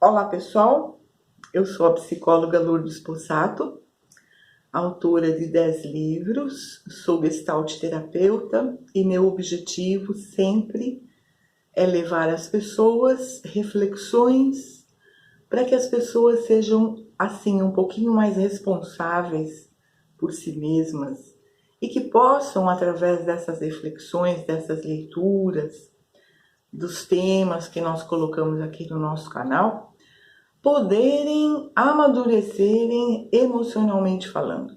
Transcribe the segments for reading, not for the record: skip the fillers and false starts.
Olá pessoal, eu sou a psicóloga Lourdes Possato, autora de 10 livros, sou gestalt terapeuta e meu objetivo sempre é levar às pessoas reflexões para que as pessoas sejam assim um pouquinho mais responsáveis por si mesmas e que possam, através dessas reflexões, dessas leituras, dos temas que nós colocamos aqui no nosso canal, poderem amadurecerem emocionalmente falando.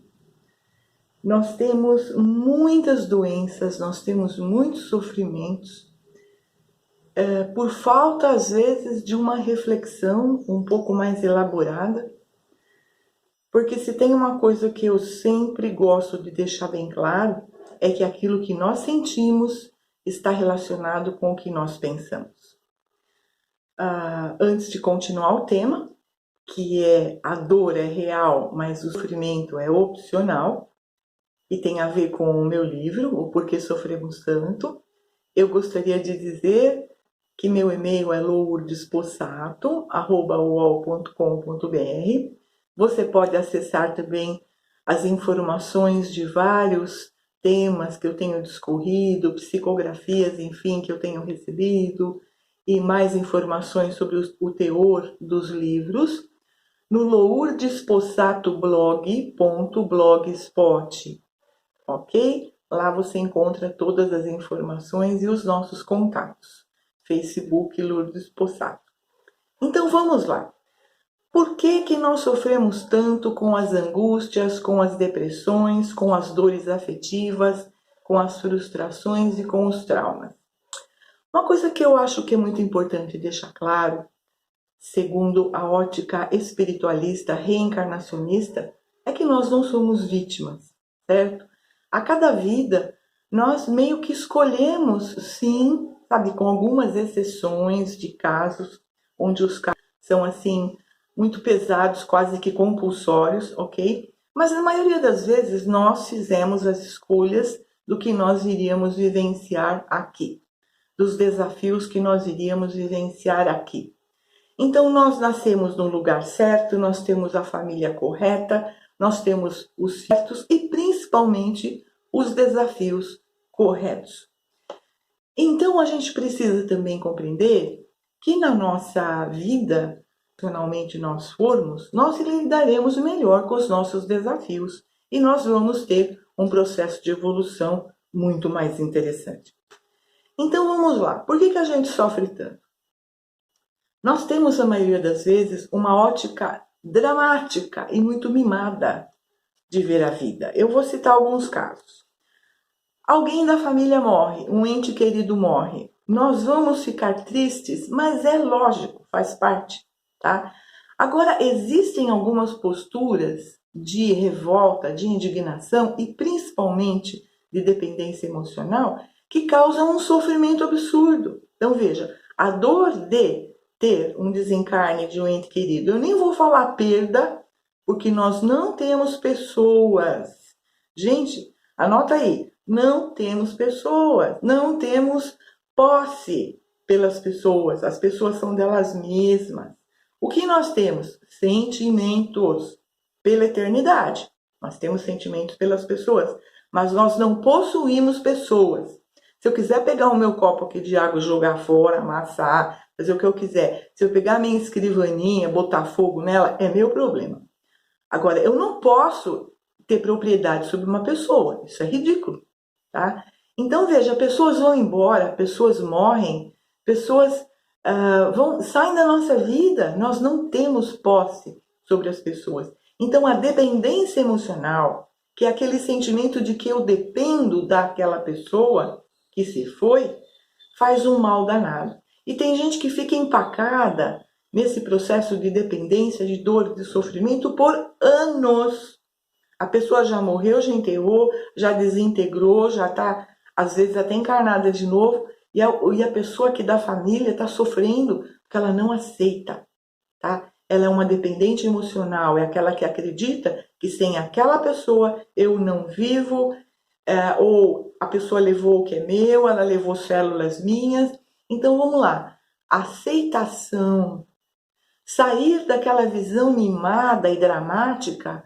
Nós temos muitas doenças, nós temos muitos sofrimentos, por falta às vezes de uma reflexão um pouco mais elaborada, porque se tem uma coisa que eu sempre gosto de deixar bem claro, é que aquilo que nós sentimos está relacionado com o que nós pensamos. Antes de continuar o tema, que é a dor é real, mas o sofrimento é opcional, e tem a ver com o meu livro, O Porquê Sofremos Tanto, eu gostaria de dizer que meu e-mail é lourdespossato@uol.com.br. Você pode acessar também as informações de vários temas que eu tenho discorrido, psicografias, enfim, que eu tenho recebido, e mais informações sobre o teor dos livros no lourdespossatoblog.blogspot, ok? Lá você encontra todas as informações e os nossos contatos. Facebook Lourdes Possato. Então vamos lá. Por que nós sofremos tanto com as angústias, com as depressões, com as dores afetivas, com as frustrações e com os traumas? Uma coisa que eu acho que é muito importante deixar claro, segundo a ótica espiritualista reencarnacionista, é que nós não somos vítimas, certo? A cada vida, nós meio que escolhemos, sim, sabe, com algumas exceções de casos, onde os casos são, assim, muito pesados, quase que compulsórios, ok? Mas na maioria das vezes, nós fizemos as escolhas do que nós iríamos vivenciar aqui, dos desafios que nós iríamos vivenciar aqui. Então, nós nascemos no lugar certo, nós temos a família correta, nós temos os certos e, principalmente, os desafios corretos. Então, a gente precisa também compreender que na nossa vida, emocionalmente nós formos, nós lidaremos melhor com os nossos desafios e nós vamos ter um processo de evolução muito mais interessante. Então, vamos lá. Por que a gente sofre tanto? Nós temos, a maioria das vezes, uma ótica dramática e muito mimada de ver a vida. Eu vou citar alguns casos. Alguém da família morre, um ente querido morre. Nós vamos ficar tristes, mas é lógico, faz parte, tá? Agora, existem algumas posturas de revolta, de indignação e principalmente de dependência emocional que causam um sofrimento absurdo. Então, veja, a dor de ter um desencarne de um ente querido. Eu nem vou falar perda, porque nós não temos pessoas. Gente, anota aí, não temos pessoas, não temos posse pelas pessoas, as pessoas são delas mesmas. O que nós temos? Sentimentos pela eternidade. Nós temos sentimentos pelas pessoas, mas nós não possuímos pessoas. Se eu quiser pegar o meu copo aqui de água e jogar fora, amassar, fazer o que eu quiser, se eu pegar minha escrivaninha, botar fogo nela, é meu problema. Agora, eu não posso ter propriedade sobre uma pessoa, isso é ridículo, tá? Então, veja, pessoas vão embora, pessoas morrem, pessoas saem da nossa vida, nós não temos posse sobre as pessoas. Então, a dependência emocional, que é aquele sentimento de que eu dependo daquela pessoa que se foi, faz um mal danado. E tem gente que fica empacada nesse processo de dependência, de dor, de sofrimento por anos. A pessoa já morreu, já enterrou, já desintegrou, já está, às vezes, até encarnada de novo, e a pessoa aqui da família está sofrendo porque ela não aceita, tá? Ela é uma dependente emocional, é aquela que acredita que sem aquela pessoa eu não vivo, ou a pessoa levou o que é meu, ela levou células minhas. Então vamos lá, aceitação, Sair daquela visão mimada e dramática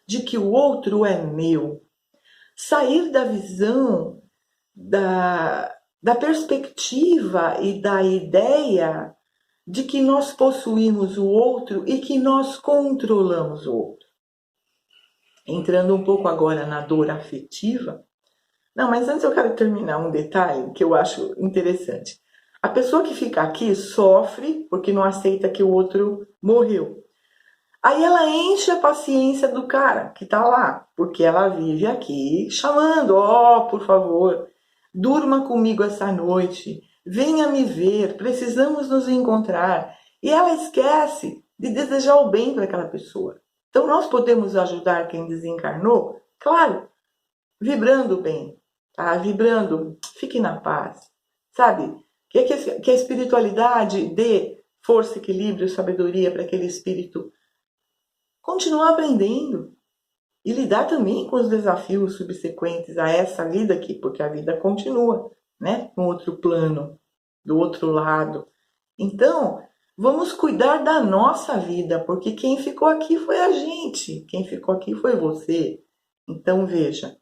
de que o outro é meu. Sair da visão da perspectiva e da ideia de que nós possuímos o outro e que nós controlamos o outro. Entrando um pouco agora na dor afetiva. Não, mas antes eu quero terminar um detalhe que eu acho interessante. A pessoa que fica aqui sofre porque não aceita que o outro morreu. Aí ela enche a paciência do cara que tá lá, porque ela vive aqui chamando, por favor, durma comigo essa noite, venha me ver, precisamos nos encontrar. E ela esquece de desejar o bem para aquela pessoa. Então nós podemos ajudar quem desencarnou, claro, vibrando bem, tá? Vibrando, fique na paz, sabe? Que a espiritualidade dê força, equilíbrio, sabedoria para aquele espírito continuar aprendendo e lidar também com os desafios subsequentes a essa vida aqui, porque a vida continua, né? No outro plano, do outro lado. Então, vamos cuidar da nossa vida, porque quem ficou aqui foi a gente, quem ficou aqui foi você. Então, veja,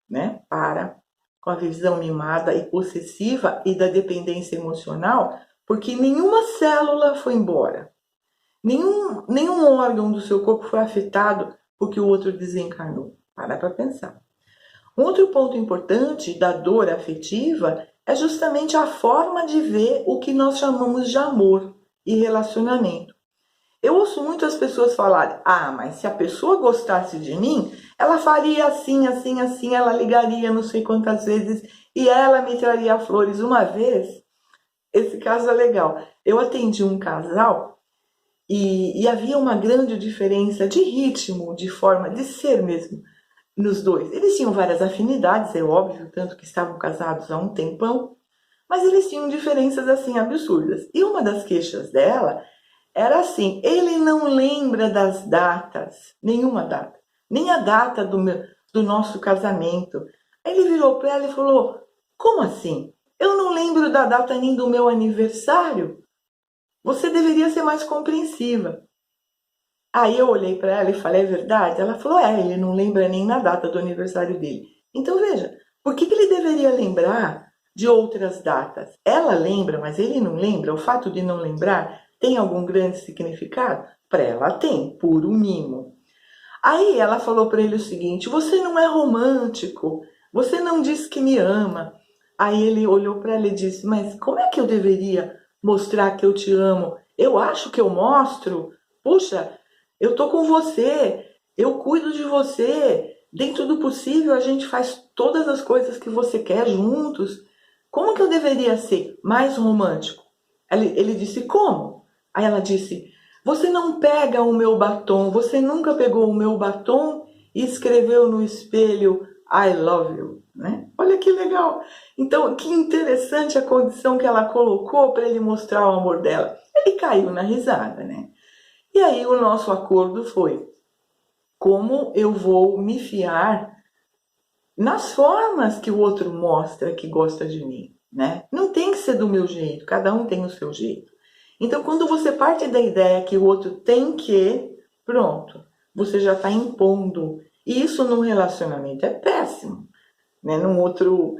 né? Para com a visão mimada e possessiva e da dependência emocional, porque nenhuma célula foi embora. Nenhum órgão do seu corpo foi afetado porque o outro desencarnou. Para pensar. Um outro ponto importante da dor afetiva é justamente a forma de ver o que nós chamamos de amor e relacionamento. Eu ouço muitas pessoas falarem, mas se a pessoa gostasse de mim, ela faria assim, assim, assim, ela ligaria não sei quantas vezes e ela me traria flores. Uma vez, esse caso é legal, eu atendi um casal e havia uma grande diferença de ritmo, de forma de ser mesmo, nos dois. Eles tinham várias afinidades, é óbvio, tanto que estavam casados há um tempão, mas eles tinham diferenças assim absurdas. E uma das queixas dela era assim, ele não lembra das datas, nenhuma data, nem a data do nosso casamento. Aí ele virou para ela e falou, como assim? Eu não lembro da data nem do meu aniversário? Você deveria ser mais compreensiva. Aí eu olhei para ela e falei, é verdade? Ela falou, ele não lembra nem na data do aniversário dele. Então veja, por que ele deveria lembrar de outras datas? Ela lembra, mas ele não lembra? O fato de não lembrar tem algum grande significado? Para ela tem, puro mimo. Aí ela falou para ele o seguinte, você não é romântico, você não diz que me ama. Aí ele olhou para ela e disse, mas como é que eu deveria mostrar que eu te amo? Eu acho que eu mostro. Puxa, eu tô com você, eu cuido de você. Dentro do possível, a gente faz todas as coisas que você quer juntos. Como que eu deveria ser mais romântico? Ele disse, como? Aí ela disse, você não pega o meu batom, você nunca pegou o meu batom e escreveu no espelho, I love you, né? Olha que legal. Então, que interessante a condição que ela colocou para ele mostrar o amor dela. Ele caiu na risada, né? E aí o nosso acordo foi, como eu vou me fiar nas formas que o outro mostra que gosta de mim, né? Não tem que ser do meu jeito, cada um tem o seu jeito. Então, quando você parte da ideia que o outro tem que, pronto, você já está impondo. E isso num relacionamento é péssimo, né? Num outro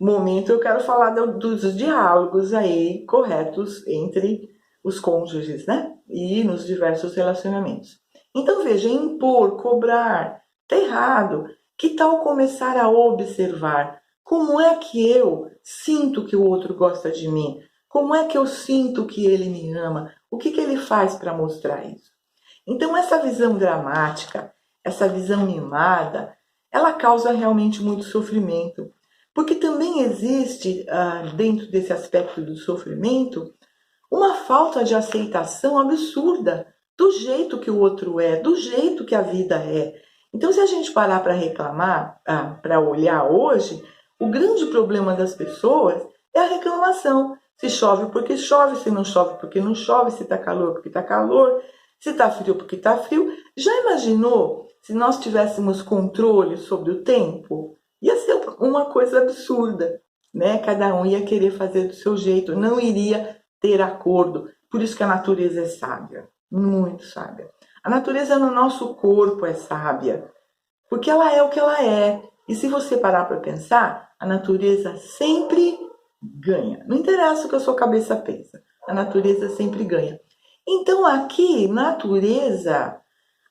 momento eu quero falar dos diálogos aí corretos entre os cônjuges, né? E nos diversos relacionamentos. Então veja, impor, cobrar, tá errado. Que tal começar a observar como é que eu sinto que o outro gosta de mim? Como é que eu sinto que ele me ama? O que ele faz para mostrar isso? Então essa visão dramática, essa visão mimada, ela causa realmente muito sofrimento. Porque também existe, dentro desse aspecto do sofrimento, uma falta de aceitação absurda do jeito que o outro é, do jeito que a vida é. Então, se a gente parar para reclamar, para olhar hoje, o grande problema das pessoas é a reclamação. Se chove porque chove, se não chove porque não chove, se está calor porque está calor, se está frio porque está frio. Já imaginou se nós tivéssemos controle sobre o tempo? Ia ser uma coisa absurda, né? Cada um ia querer fazer do seu jeito, não iria ter acordo. Por isso que a natureza é sábia, muito sábia. A natureza no nosso corpo é sábia, porque ela é o que ela é. E se você parar para pensar, a natureza sempre ganha. Não interessa o que a sua cabeça pensa, a natureza sempre ganha. Então aqui, natureza,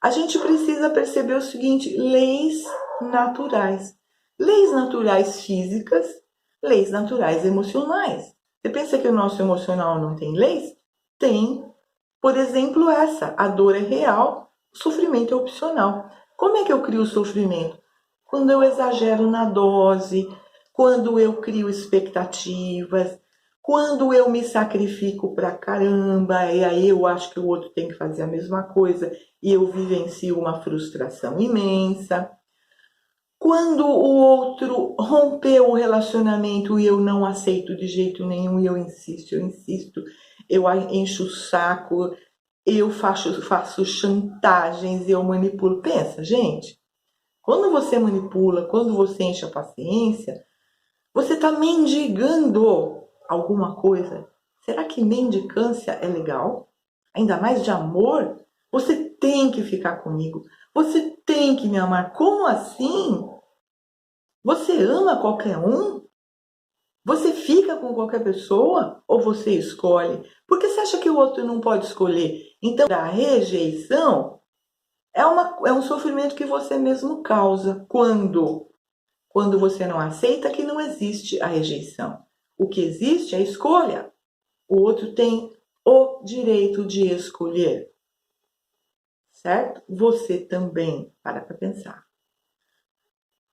a gente precisa perceber o seguinte: leis naturais. Leis naturais físicas, leis naturais emocionais. Você pensa que o nosso emocional não tem leis? Tem. Por exemplo, essa: a dor é real, o sofrimento é opcional. Como é que eu crio o sofrimento? Quando eu exagero na dose, quando eu crio expectativas, quando eu me sacrifico pra caramba, e aí eu acho que o outro tem que fazer a mesma coisa, e eu vivencio uma frustração imensa. Quando o outro rompeu o relacionamento e eu não aceito de jeito nenhum, e eu insisto, eu encho o saco, eu faço chantagens, eu manipulo. Pensa, gente, quando você manipula, quando você enche a paciência, você está mendigando alguma coisa. Será que mendicância é legal? Ainda mais de amor? Você tem que ficar comigo. Você tem que me amar. Como assim? Você ama qualquer um? Você fica com qualquer pessoa? Ou você escolhe? Porque você acha que o outro não pode escolher? Então, a rejeição é um sofrimento que você mesmo causa. Quando você não aceita que não existe a rejeição. O que existe é a escolha. O outro tem o direito de escolher. Certo? Você também, para pensar.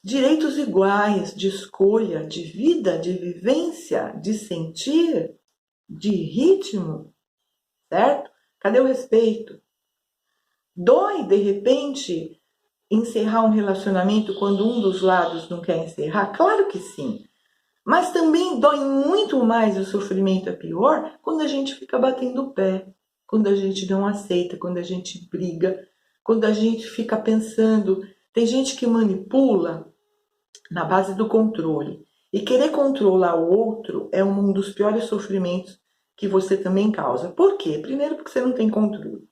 Direitos iguais de escolha, de vida, de vivência, de sentir, de ritmo, certo? Cadê o respeito? Dói, de repente, encerrar um relacionamento quando um dos lados não quer encerrar? Claro que sim. Mas também dói muito mais, o sofrimento é pior, quando a gente fica batendo o pé, quando a gente não aceita, quando a gente briga, quando a gente fica pensando. Tem gente que manipula na base do controle. E querer controlar o outro é um dos piores sofrimentos que você também causa. Por quê? Primeiro, porque você não tem controle.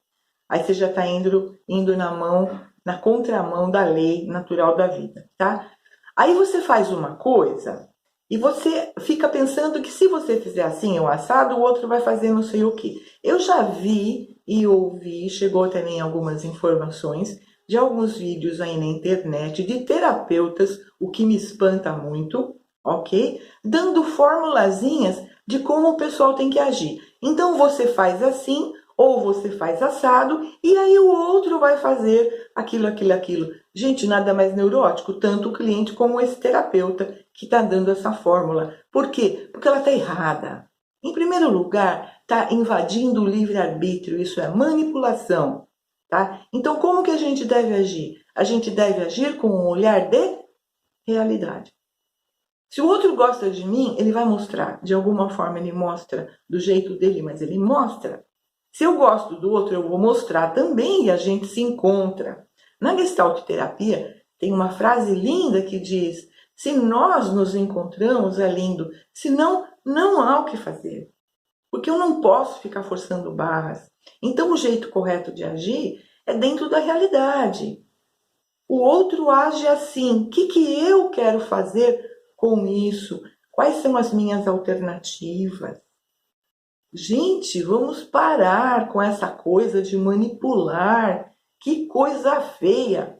Aí você já está indo na contramão da lei natural da vida, tá? Aí você faz uma coisa e você fica pensando que se você fizer assim, o assado, o outro vai fazer não sei o quê. Eu já vi e ouvi, chegou também algumas informações de alguns vídeos aí na internet de terapeutas, o que me espanta muito, ok? Dando formulazinhas de como o pessoal tem que agir. Então você faz assim, ou você faz assado, e aí o outro vai fazer aquilo. Gente, nada mais neurótico, tanto o cliente como esse terapeuta que está dando essa fórmula. Por quê? Porque ela está errada. Em primeiro lugar, está invadindo o livre-arbítrio, isso é manipulação. Tá? Então, como que a gente deve agir? A gente deve agir com um olhar de realidade. Se o outro gosta de mim, ele vai mostrar. De alguma forma, ele mostra do jeito dele, mas ele mostra. Se eu gosto do outro, eu vou mostrar também e a gente se encontra. Na Gestalt terapia, tem uma frase linda que diz: se nós nos encontramos, é lindo. Se não, não há o que fazer. Porque eu não posso ficar forçando barras. Então, o jeito correto de agir é dentro da realidade. O outro age assim. O que eu quero fazer com isso? Quais são as minhas alternativas? Gente, vamos parar com essa coisa de manipular. Que coisa feia.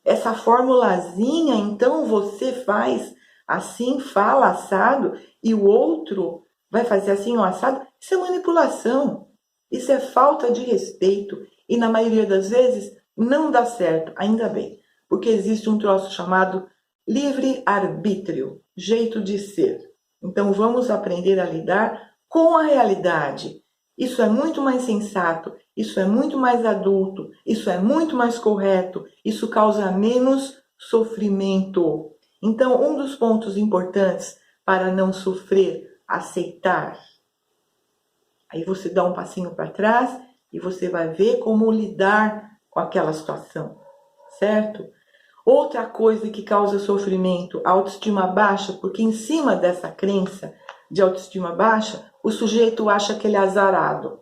Essa formulazinha, então você faz assim, fala assado, e o outro vai fazer assim o assado. Isso é manipulação. Isso é falta de respeito. E na maioria das vezes não dá certo, ainda bem. Porque existe um troço chamado livre-arbítrio, jeito de ser. Então vamos aprender a lidar com a realidade. Isso é muito mais sensato, isso é muito mais adulto, isso é muito mais correto, isso causa menos sofrimento. Então, um dos pontos importantes para não sofrer, aceitar. Aí você dá um passinho para trás e você vai ver como lidar com aquela situação, certo? Outra coisa que causa sofrimento, autoestima baixa, porque em cima dessa crença de autoestima baixa, o sujeito acha que ele é azarado.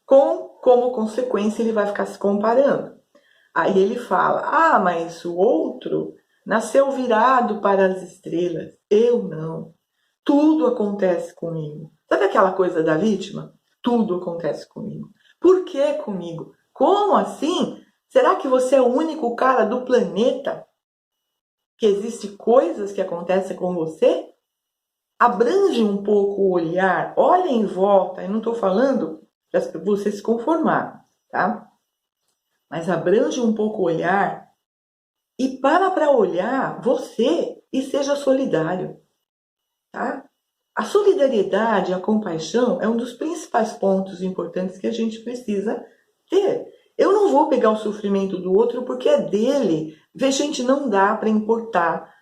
Como consequência, ele vai ficar se comparando. Aí ele fala, mas o outro nasceu virado para as estrelas. Eu não. Tudo acontece comigo. Sabe aquela coisa da vítima? Tudo acontece comigo. Por que comigo? Como assim? Será que você é o único cara do planeta que existe coisas que acontecem com você? Abrange um pouco o olhar, olha em volta. Eu não estou falando para você se conformar, tá? Mas abrange um pouco o olhar e para olhar você e seja solidário, tá? A solidariedade, a compaixão é um dos principais pontos importantes que a gente precisa ter. Eu não vou pegar o sofrimento do outro porque é dele. Vê, gente, não dá para importar.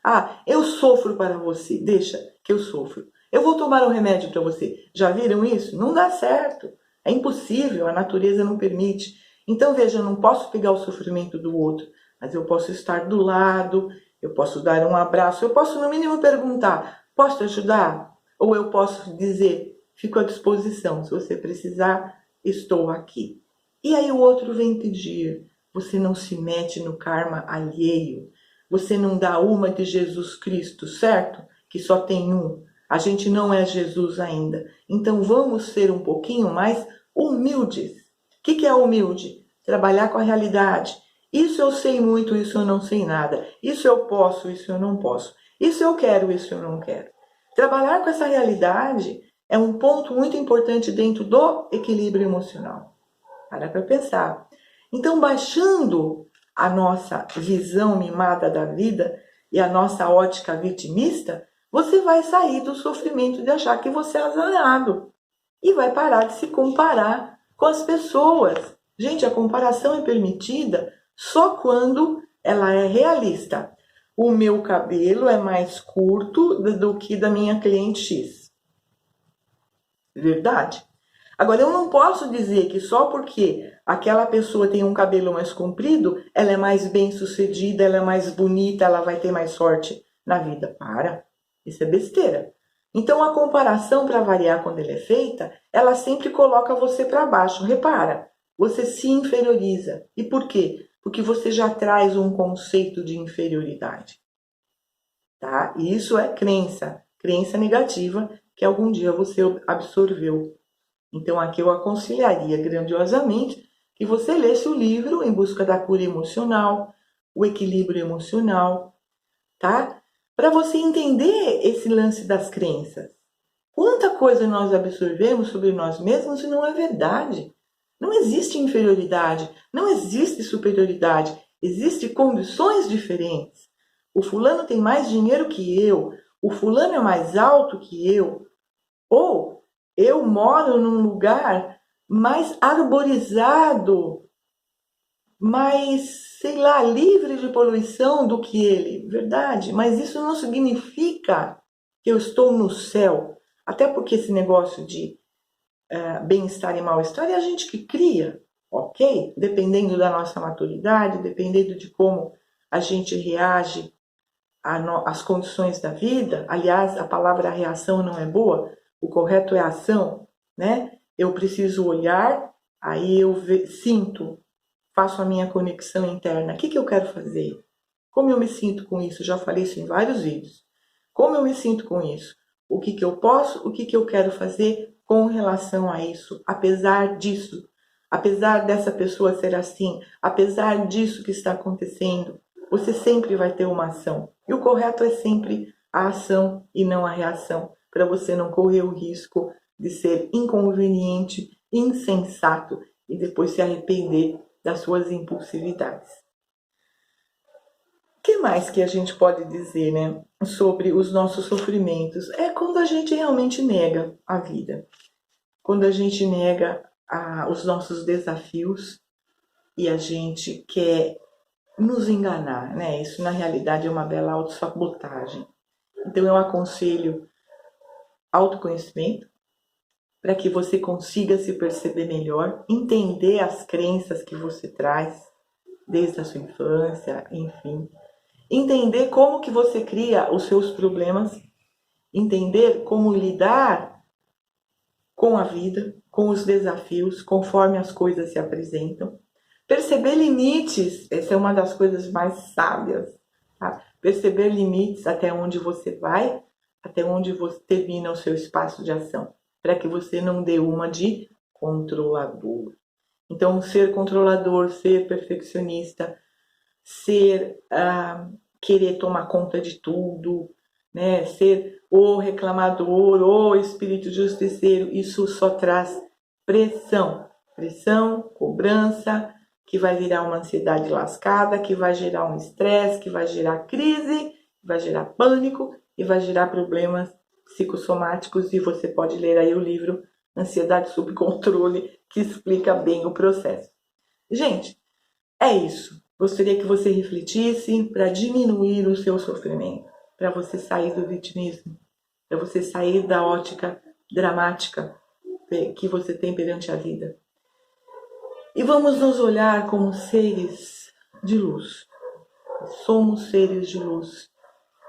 Eu sofro para você, deixa que eu sofro. Eu vou tomar um remédio para você. Já viram isso? Não dá certo. É impossível, a natureza não permite. Então, veja, eu não posso pegar o sofrimento do outro, mas eu posso estar do lado, eu posso dar um abraço, eu posso, no mínimo, perguntar: posso te ajudar? Ou eu posso dizer: fico à disposição, se você precisar, estou aqui. E aí o outro vem pedir. Você não se mete no karma alheio. Você não dá uma de Jesus Cristo, certo? Que só tem um. A gente não é Jesus ainda. Então vamos ser um pouquinho mais humildes. O que é humilde? Trabalhar com a realidade. Isso eu sei muito, isso eu não sei nada. Isso eu posso, isso eu não posso. Isso eu quero, isso eu não quero. Trabalhar com essa realidade é um ponto muito importante dentro do equilíbrio emocional. Para pensar. Então, baixando a nossa visão mimada da vida e a nossa ótica vitimista, você vai sair do sofrimento de achar que você é azarado e vai parar de se comparar com as pessoas. Gente, a comparação é permitida só quando ela é realista. O meu cabelo é mais curto do que da minha cliente X. Verdade? Agora, eu não posso dizer que só porque aquela pessoa tem um cabelo mais comprido, ela é mais bem-sucedida, ela é mais bonita, ela vai ter mais sorte na vida. Para, isso é besteira. Então, a comparação, para variar quando ela é feita, ela sempre coloca você para baixo. Repara, você se inferioriza. E por quê? Porque você já traz um conceito de inferioridade. Tá? E isso é crença negativa que algum dia você absorveu. Então, aqui eu aconselharia grandiosamente que você lesse o livro Em Busca da Cura Emocional, o Equilíbrio Emocional, tá? Para você entender esse lance das crenças. Quanta coisa nós absorvemos sobre nós mesmos e não é verdade. Não existe inferioridade, não existe superioridade, existem condições diferentes. O fulano tem mais dinheiro que eu, o fulano é mais alto que eu, ou eu moro num lugar mais arborizado, mais, sei lá, livre de poluição do que ele. Verdade, mas isso não significa que eu estou no céu. Até porque esse negócio de bem-estar e mal-estar é a gente que cria, ok? Dependendo da nossa maturidade, dependendo de como a gente reage às condições da vida. Aliás, a palavra reação não é boa, o correto é ação, né? Eu preciso olhar, aí eu sinto, faço a minha conexão interna. O que eu quero fazer? Como eu me sinto com isso? Já falei isso em vários vídeos. Como eu me sinto com isso? O que eu posso, o que eu quero fazer com relação a isso? Apesar disso, apesar dessa pessoa ser assim, apesar disso que está acontecendo, você sempre vai ter uma ação. E o correto é sempre a ação e não a reação, para você não correr o risco de ser inconveniente, insensato e depois se arrepender das suas impulsividades. O que mais que a gente pode dizer, né, sobre os nossos sofrimentos? É quando a gente realmente nega a vida, quando a gente nega os nossos desafios e a gente quer nos enganar, né? Isso na realidade é uma bela autossabotagem. Então eu aconselho autoconhecimento para que você consiga se perceber melhor, entender as crenças que você traz desde a sua infância, enfim. Entender como que você cria os seus problemas entender como lidar com a vida, com os desafios, conforme as coisas se apresentam. Perceber limites, essa é uma das coisas mais sábias, tá? Perceber limites até onde você vai, até onde você termina o seu espaço de ação, para que você não dê uma de controlador. Então, ser controlador, ser perfeccionista, querer tomar conta de tudo, né? Ser o reclamador, o espírito justiceiro, isso só traz pressão, cobrança, que vai virar uma ansiedade lascada, que vai gerar um estresse, que vai gerar crise, vai gerar pânico e vai gerar problemas psicossomáticos. E você pode ler aí o livro Ansiedade sob Controle, que explica bem o processo. Gente, é isso. Gostaria que você refletisse para diminuir o seu sofrimento, para você sair do vitimismo, para você sair da ótica dramática que você tem perante a vida. E vamos nos olhar como seres de luz. Somos seres de luz,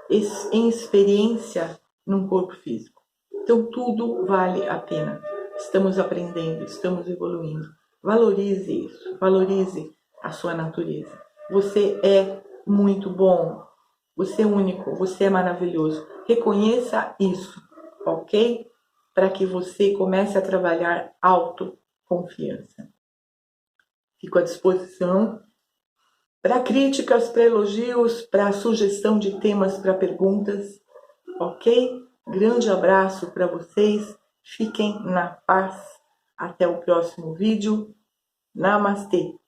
em experiência num corpo físico. Então tudo vale a pena. Estamos aprendendo, estamos evoluindo. Valorize isso, valorize a sua natureza. Você é muito bom, você é único, você é maravilhoso. Reconheça isso, ok? Para que você comece a trabalhar autoconfiança. Fico à disposição para críticas, para elogios, para sugestão de temas, para perguntas, ok? Grande abraço para vocês, fiquem na paz. Até o próximo vídeo. Namastê!